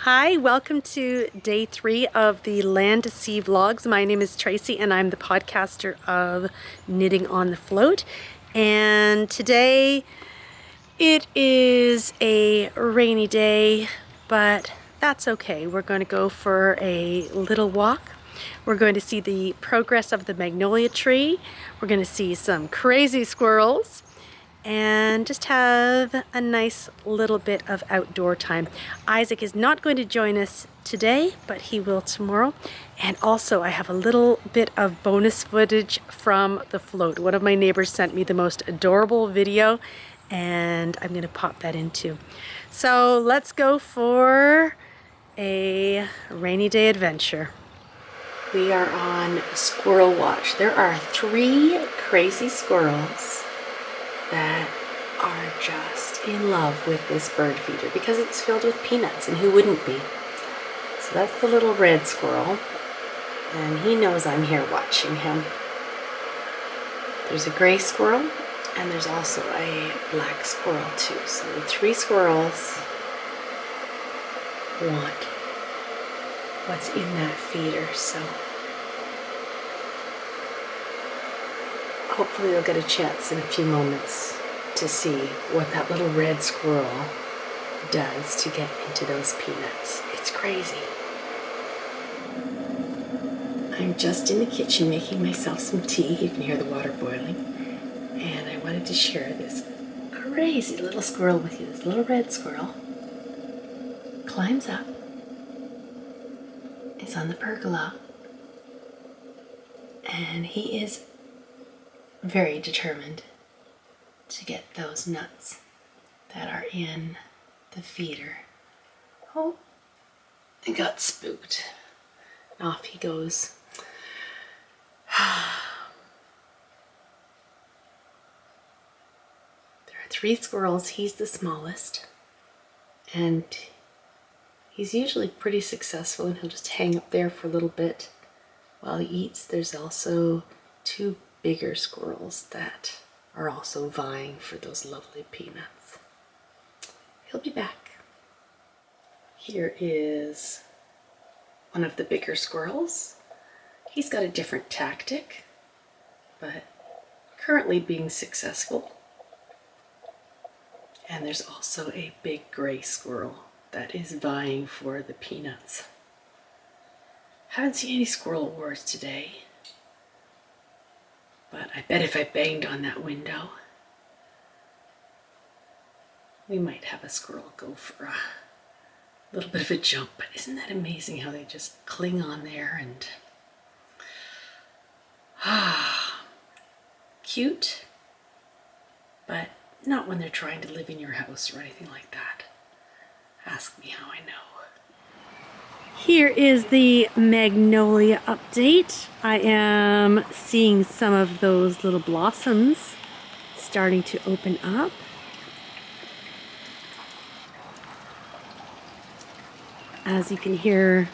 Hi, welcome to day 3 of the Land to Sea vlogs. My name is Tracy and I'm the podcaster of Knitting on the Float. And today it is a rainy day, but that's okay. We're going to go for a little walk. We're going to see the progress of the magnolia tree. We're going to see some crazy squirrels and just have a nice little bit of outdoor time. Isaac is not going to join us today, but he will tomorrow. And also I have a little bit of bonus footage from the float. One of my neighbors sent me the most adorable video and I'm going to pop that in too. So let's go for a rainy day adventure. We are on squirrel watch. There are 3 crazy squirrels that are just in love with this bird feeder because it's filled with peanuts, and who wouldn't be? So that's the little red squirrel, and he knows I'm here watching him. There's a gray squirrel, and there's also a black squirrel too. So the 3 squirrels want what's in that feeder, so hopefully they'll get a chance in a few moments to see what that little red squirrel does to get into those peanuts. It's crazy. I'm just in the kitchen making myself some tea. You can hear the water boiling. And I wanted to share this crazy little squirrel with you. This little red squirrel climbs up, is on the pergola, and he is very determined to get those nuts that are in the feeder. Oh, I got spooked. Off he goes. There are 3 squirrels. He's the smallest, and he's usually pretty successful, and he'll just hang up there for a little bit while he eats. There's also 2 bigger squirrels that are also vying for those lovely peanuts. He'll be back. Here is one of the bigger squirrels. He's got a different tactic, but currently being successful. And there's also a big gray squirrel that is vying for the peanuts. Haven't seen any squirrel wars today, but I bet if I banged on that window, we might have a squirrel go for a little bit of a jump. But isn't that amazing how they just cling on there and cute, but not when they're trying to live in your house or anything like that. Ask me how I know. Here is the magnolia update. I am seeing some of those little blossoms starting to open up. As you can hear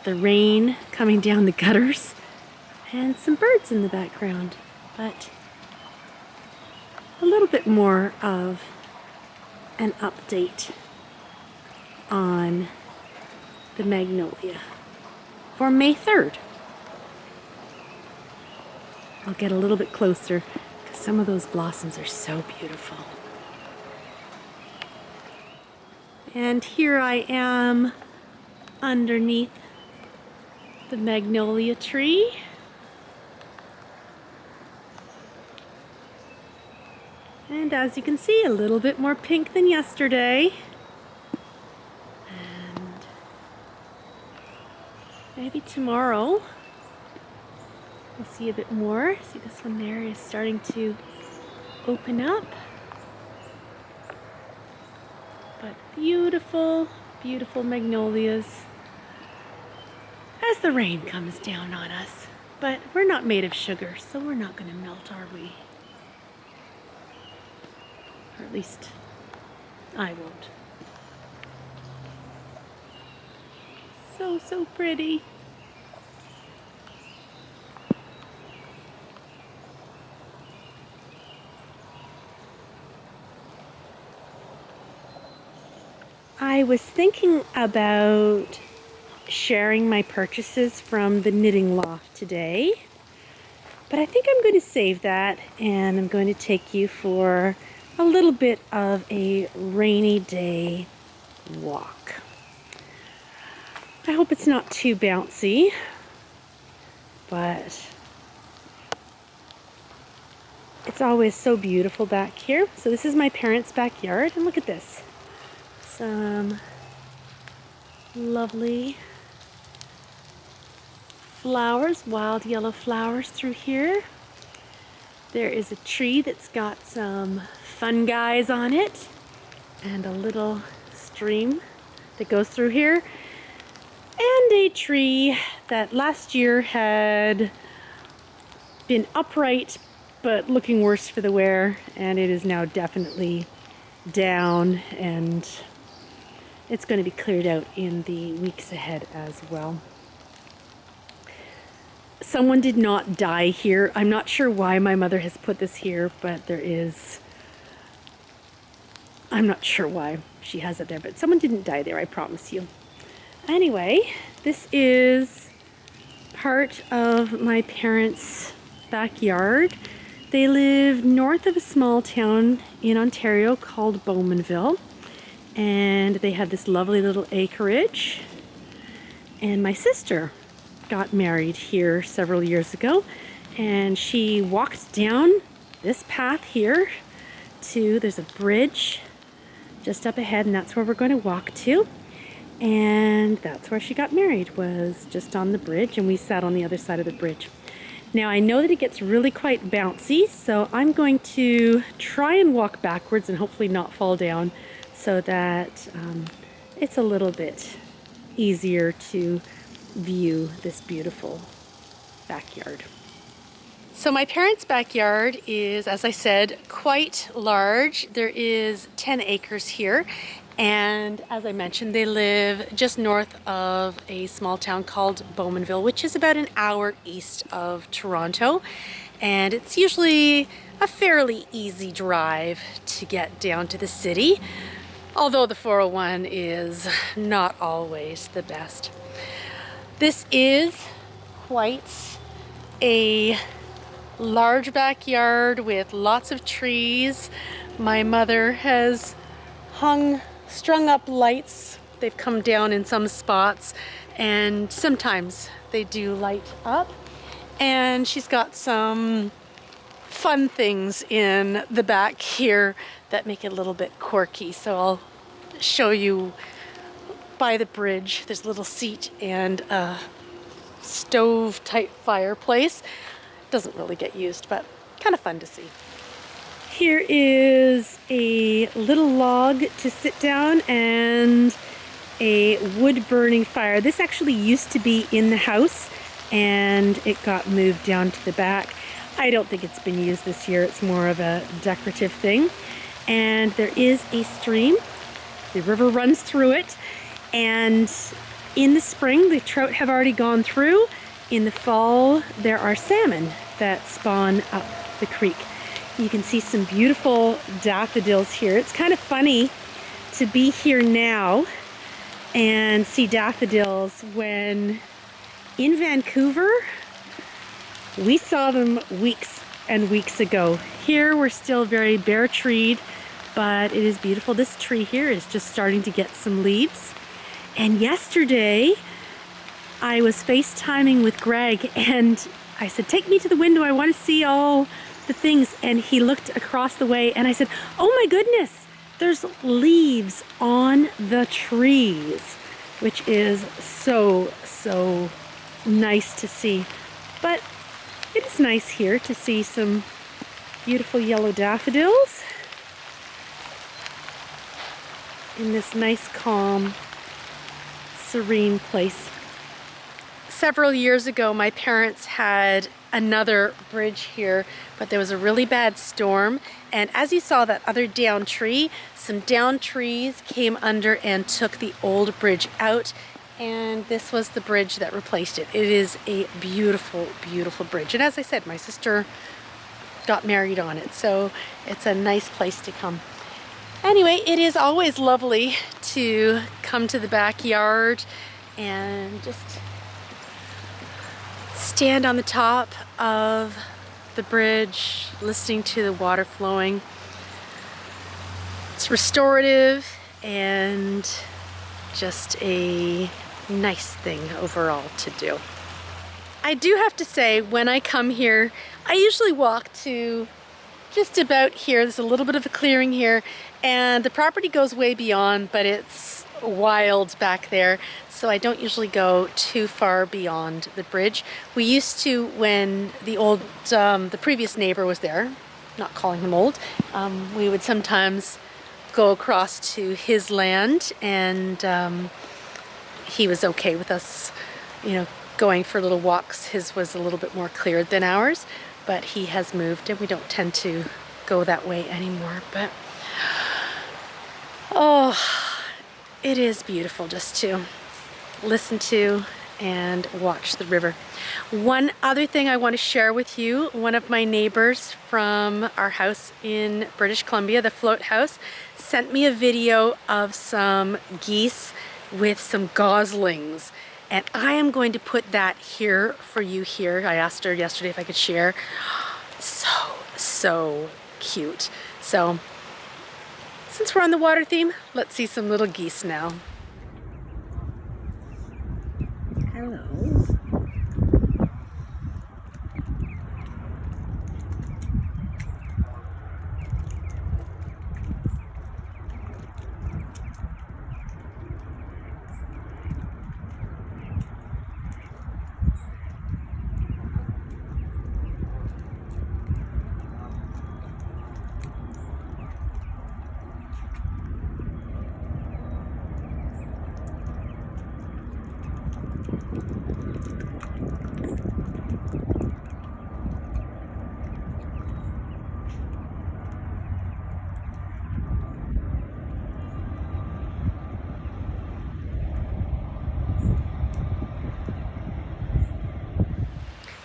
the rain coming down the gutters and some birds in the background, but a little bit more of an update on the magnolia for May 3rd. I'll get a little bit closer because some of those blossoms are so beautiful. And here I am underneath the magnolia tree. And as you can see, a little bit more pink than yesterday. And maybe tomorrow we'll see a bit more. See, this one there is starting to open up. But beautiful, beautiful magnolias as the rain comes down on us. But we're not made of sugar, so we're not going to melt, are we? Or at least I won't. So pretty. I was thinking about sharing my purchases from the Knitting Loft today, but I think I'm going to save that and I'm going to take you for a little bit of a rainy day walk. I hope it's not too bouncy, but it's always so beautiful back here. So this is my parents' backyard, and look at this. Some lovely flowers, wild yellow flowers through here. There is a tree that's got some fungi on it and a little stream that goes through here, and a tree that last year had been upright but looking worse for the wear, and it is now definitely down, and it's going to be cleared out in the weeks ahead as well. Someone did not die here. I'm not sure why my mother has put this here, but I'm not sure why she has it there, but someone didn't die there, I promise you. Anyway, this is part of my parents' backyard. They live north of a small town in Ontario called Bowmanville, and they have this lovely little acreage. And my sister got married here several years ago, and she walked down this path here to, there's a bridge just up ahead, and that's where we're going to walk to. And that's where she got married, was just on the bridge, and we sat on the other side of the bridge. Now I know that it gets really quite bouncy, so I'm going to try and walk backwards and hopefully not fall down, so that it's a little bit easier to view this beautiful backyard. So my parents' backyard is, as I said, quite large. There is 10 acres here. And as I mentioned, they live just north of a small town called Bowmanville, which is about an hour east of Toronto. And it's usually a fairly easy drive to get down to the city, although the 401 is not always the best. This is quite a large backyard with lots of trees. My mother has strung up lights. They've come down in some spots, and sometimes they do light up. And she's got some fun things in the back here that make it a little bit quirky. So I'll show you by the bridge. There's a little seat and a stove type fireplace. Doesn't really get used, but kind of fun to see. Here is a little log to sit down and a wood burning fire. This actually used to be in the house, and it got moved down to the back. I don't think it's been used this year. It's more of a decorative thing. And there is a stream. The river runs through it. And in the spring, the trout have already gone through. In the fall, there are salmon that spawn up the creek. You can see some beautiful daffodils here. It's kind of funny to be here now and see daffodils when in Vancouver, we saw them weeks and weeks ago. Here we're still very bare treed, but it is beautiful. This tree here is just starting to get some leaves. And yesterday I was FaceTiming with Greg, and I said, take me to the window, I want to see all the things. And he looked across the way, and I said, oh my goodness, there's leaves on the trees, which is so nice to see. But it is nice here to see some beautiful yellow daffodils in this nice, calm, serene place. Several years ago, my parents had another bridge here, but there was a really bad storm, and as you saw that other down tree, some down trees came under and took the old bridge out, and this was the bridge that replaced it. It is a beautiful, beautiful bridge, and as I said, my sister got married on it, so it's a nice place to come. Anyway, it is always lovely to come to the backyard and just stand on the top of the bridge, listening to the water flowing. It's restorative and just a nice thing overall to do. I do have to say, when I come here, I usually walk to just about here. There's a little bit of a clearing here, and the property goes way beyond, but it's wild back there, so I don't usually go too far beyond the bridge. We used to, when the previous neighbor was there, not calling him old, we would sometimes go across to his land, and he was okay with us, going for little walks. His was a little bit more cleared than ours, but he has moved and we don't tend to go that way anymore. But oh, it is beautiful just to listen to and watch the river. One other thing I want to share with you, one of my neighbors from our house in British Columbia, the Float House, sent me a video of some geese with some goslings. And I am going to put that here for you here. I asked her yesterday if I could share. So cute. So, since we're on the water theme, let's see some little geese now. Hello.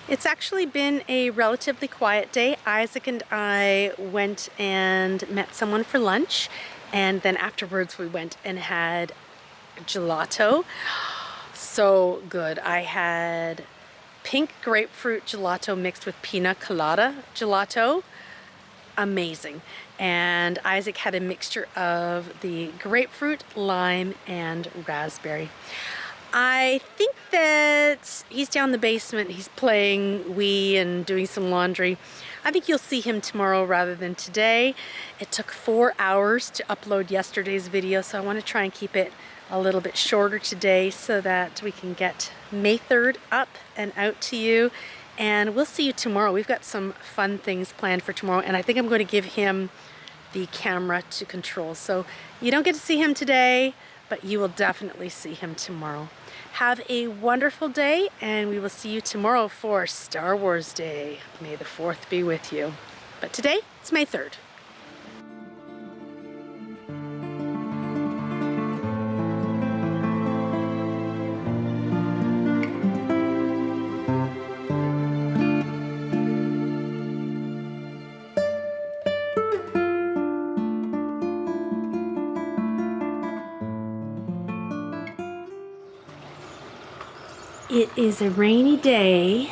It's actually been a relatively quiet day. Isaac and I went and met someone for lunch, and then afterwards we went and had gelato. So good. I had pink grapefruit gelato mixed with pina colada gelato. Amazing. And Isaac had a mixture of the grapefruit, lime, and raspberry. I think that he's down in the basement. He's playing Wii and doing some laundry. I think you'll see him tomorrow rather than today. It took 4 hours to upload yesterday's video, so I want to try and keep it a little bit shorter today so that we can get May 3rd up and out to you. And we'll see you tomorrow. We've got some fun things planned for tomorrow, and I think I'm going to give him the camera to control. So you don't get to see him today, but you will definitely see him tomorrow. Have a wonderful day, and we will see you tomorrow for Star Wars Day. May the 4th be with you. But today, it's May 3rd. It is a rainy day,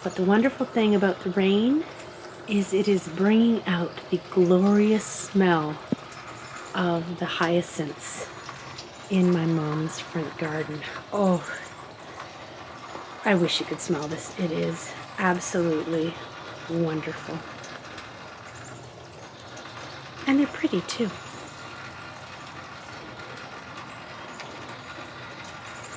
but the wonderful thing about the rain is it is bringing out the glorious smell of the hyacinths in my mom's front garden. Oh, I wish you could smell this. It is absolutely wonderful. And they're pretty too.